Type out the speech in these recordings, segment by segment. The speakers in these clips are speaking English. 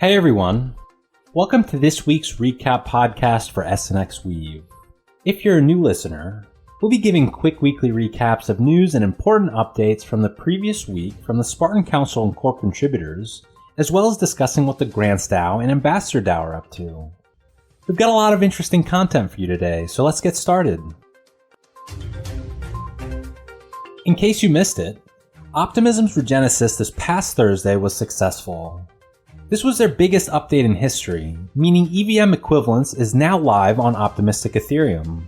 Hey everyone, welcome to this week's recap podcast for SNXweave. If you're a new listener, we'll be giving quick weekly recaps of news and important updates from the previous week from the Spartan Council and core contributors, as well as discussing what the Grants DAO and Ambassador DAO are up to. We've got a lot of interesting content for you today, so let's get started. In case you missed it, Optimism's Regenesis this past Thursday was successful. This was their biggest update in history, meaning EVM equivalence is now live on optimistic Ethereum.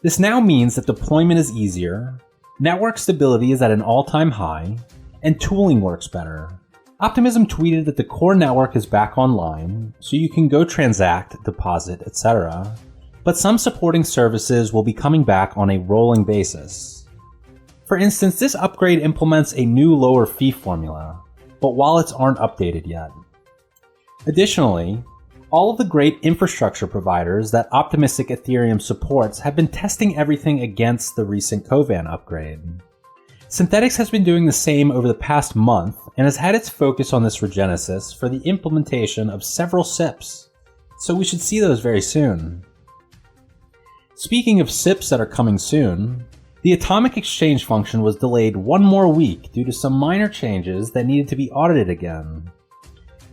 This now means that deployment is easier, network stability is at an all-time high, and tooling works better. Optimism tweeted that the core network is back online, so you can go transact, deposit, etc., but some supporting services will be coming back on a rolling basis. For instance, this upgrade implements a new lower fee formula, but wallets aren't updated yet. Additionally, all of the great infrastructure providers that Optimistic Ethereum supports have been testing everything against the recent Kovan upgrade. Synthetix has been doing the same over the past month and has had its focus on this Regenesis for the implementation of several SIPs, so we should see those very soon. Speaking of SIPs that are coming soon, the Atomic Exchange function was delayed one more week due to some minor changes that needed to be audited again.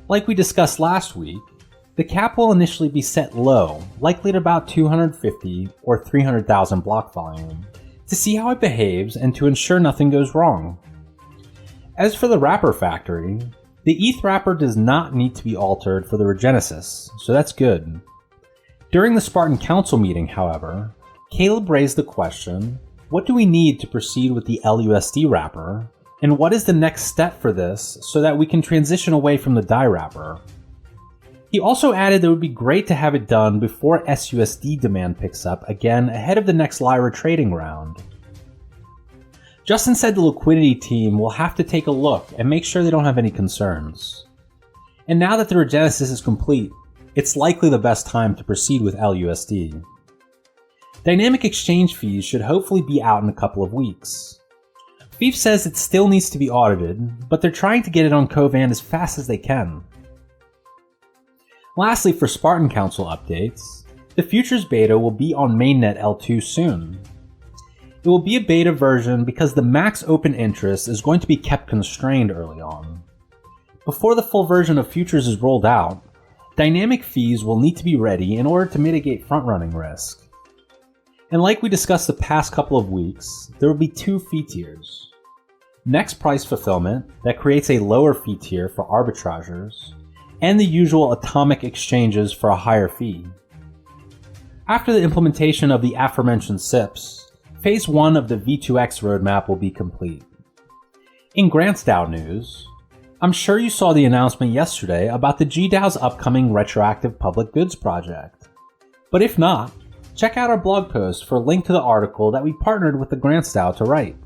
Like we discussed last week, the cap will initially be set low, likely at about 250 or 300,000 block volume, to see how it behaves and to ensure nothing goes wrong. As for the wrapper factory, the ETH wrapper does not need to be altered for the Regenesis, so that's good. During the Spartan Council meeting, however, Caleb raised the question, what do we need to proceed with the LUSD wrapper, and what is the next step for this so that we can transition away from the DAI wrapper? He also added that it would be great to have it done before SUSD demand picks up again ahead of the next Lyra trading round. Justin said the liquidity team will have to take a look and make sure they don't have any concerns. And now that the Regenesis is complete, it's likely the best time to proceed with LUSD. Dynamic exchange fees should hopefully be out in a couple of weeks. Veef says it still needs to be audited, but they're trying to get it on Kovan as fast as they can. Lastly, for Spartan Council updates, the Futures beta will be on mainnet L2 soon. It will be a beta version because the max open interest is going to be kept constrained early on. Before the full version of Futures is rolled out, dynamic fees will need to be ready in order to mitigate front-running risk. And like we discussed the past couple of weeks, there will be two fee tiers. Next price fulfillment that creates a lower fee tier for arbitrageurs, and the usual atomic exchanges for a higher fee. After the implementation of the aforementioned SIPs, Phase 1 of the V2X roadmap will be complete. In Grants DAO news, I'm sure you saw the announcement yesterday about the GDAO's upcoming retroactive public goods project. But if not, check out our blog post for a link to the article that we partnered with the Grants DAO to write.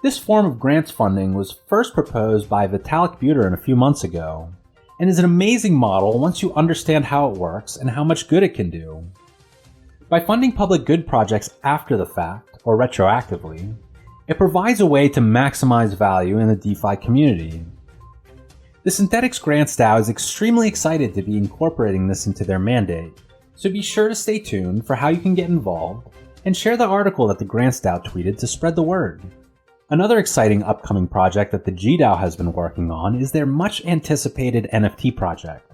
This form of grants funding was first proposed by Vitalik Buterin a few months ago, and is an amazing model once you understand how it works and how much good it can do. By funding public good projects after the fact, or retroactively, it provides a way to maximize value in the DeFi community. The Synthetix Grants DAO is extremely excited to be incorporating this into their mandate, so be sure to stay tuned for how you can get involved, and share the article that the Grants DAO tweeted to spread the word. Another exciting upcoming project that the GDAO has been working on is their much anticipated NFT project.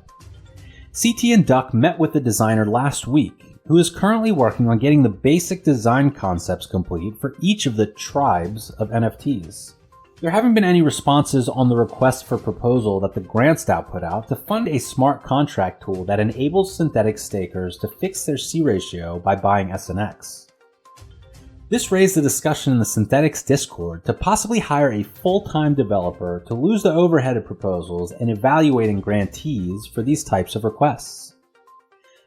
CT and Duck met with the designer last week, who is currently working on getting the basic design concepts complete for each of the tribes of NFTs. There haven't been any responses on the request for proposal that the Grants DAO put out to fund a smart contract tool that enables Synthetix stakers to fix their C ratio by buying SNX. This raised the discussion in the Synthetix Discord to possibly hire a full-time developer to lose the overhead of proposals and evaluating grantees for these types of requests.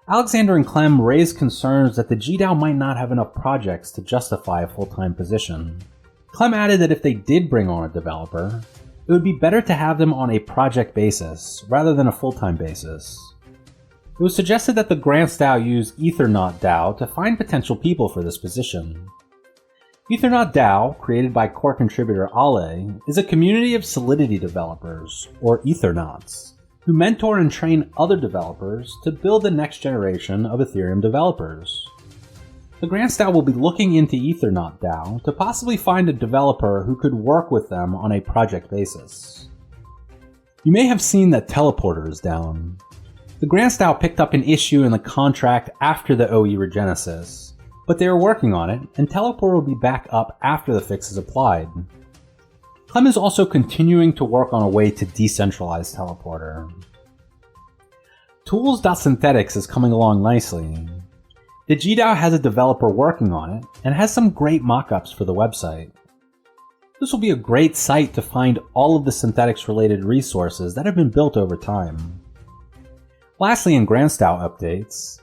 Alexander and Clem raised concerns that the GDAO might not have enough projects to justify a full-time position. Clem added that if they did bring on a developer, it would be better to have them on a project basis rather than a full-time basis. It was suggested that the Grants DAO use Ethernaut DAO to find potential people for this position. Ethernaut DAO, created by core contributor Ale, is a community of Solidity developers, or Ethernauts, who mentor and train other developers to build the next generation of Ethereum developers. The Grants DAO will be looking into Ethernaut DAO to possibly find a developer who could work with them on a project basis. You may have seen that Teleporter is down. The Grants DAO picked up an issue in the contract after the OE regenesis, but they are working on it, and Teleporter will be back up after the fix is applied. Clem is also continuing to work on a way to decentralize Teleporter. Tools.synthetics is coming along nicely. The GDAO has a developer working on it, and has some great mockups for the website. This will be a great site to find all of the synthetics-related resources that have been built over time. Lastly, in Grants DAO updates,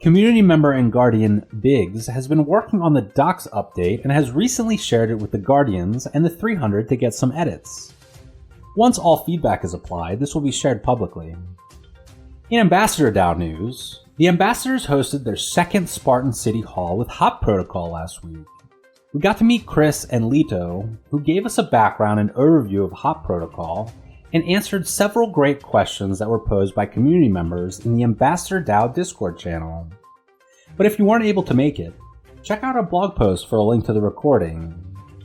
community member and guardian Biggs has been working on the docs update and has recently shared it with the Guardians and the 300 to get some edits. Once all feedback is applied, this will be shared publicly. In Ambassador DAO news, the Ambassadors hosted their second Spartan City Hall with Hop Protocol last week. We got to meet Chris and Lito, who gave us a background and overview of Hop Protocol and answered several great questions that were posed by community members in the Ambassador DAO Discord channel. But if you weren't able to make it, check out our blog post for a link to the recording.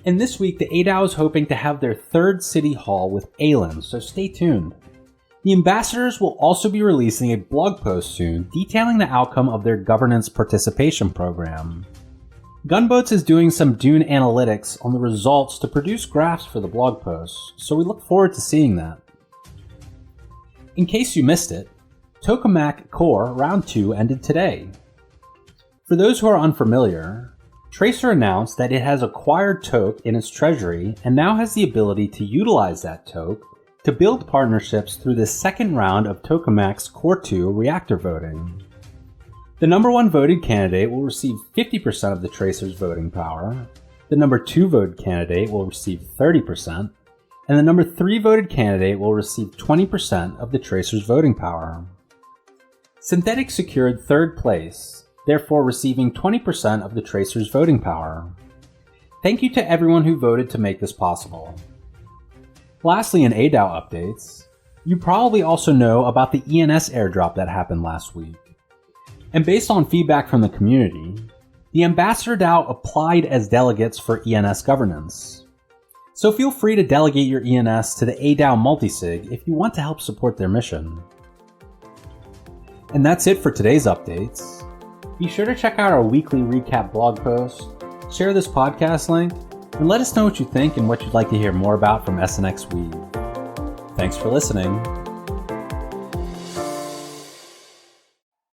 And this week, the ADAO is hoping to have their third City Hall with Aelin, so stay tuned. The Ambassadors will also be releasing a blog post soon detailing the outcome of their governance participation program. Gunboats is doing some Dune analytics on the results to produce graphs for the blog post, so we look forward to seeing that. In case you missed it, Tokamak Core Round 2 ended today. For those who are unfamiliar, Tracer announced that it has acquired Toke in its treasury and now has the ability to utilize that Toke to build partnerships through the second round of Tokamak's Core 2 reactor voting. The number 1 voted candidate will receive 50% of the Tracer's voting power, the number 2 voted candidate will receive 30%, and the number 3 voted candidate will receive 20% of the Tracer's voting power. Synthetic secured third place, therefore receiving 20% of the Tracer's voting power. Thank you to everyone who voted to make this possible. Lastly, in ADAO updates, you probably also know about the ENS airdrop that happened last week. And based on feedback from the community, the Ambassador DAO applied as delegates for ENS governance. So feel free to delegate your ENS to the ADAO multisig if you want to help support their mission. And that's it for today's updates. Be sure to check out our weekly recap blog post, share this podcast link, and let us know what you think and what you'd like to hear more about from SNXweave. Thanks for listening.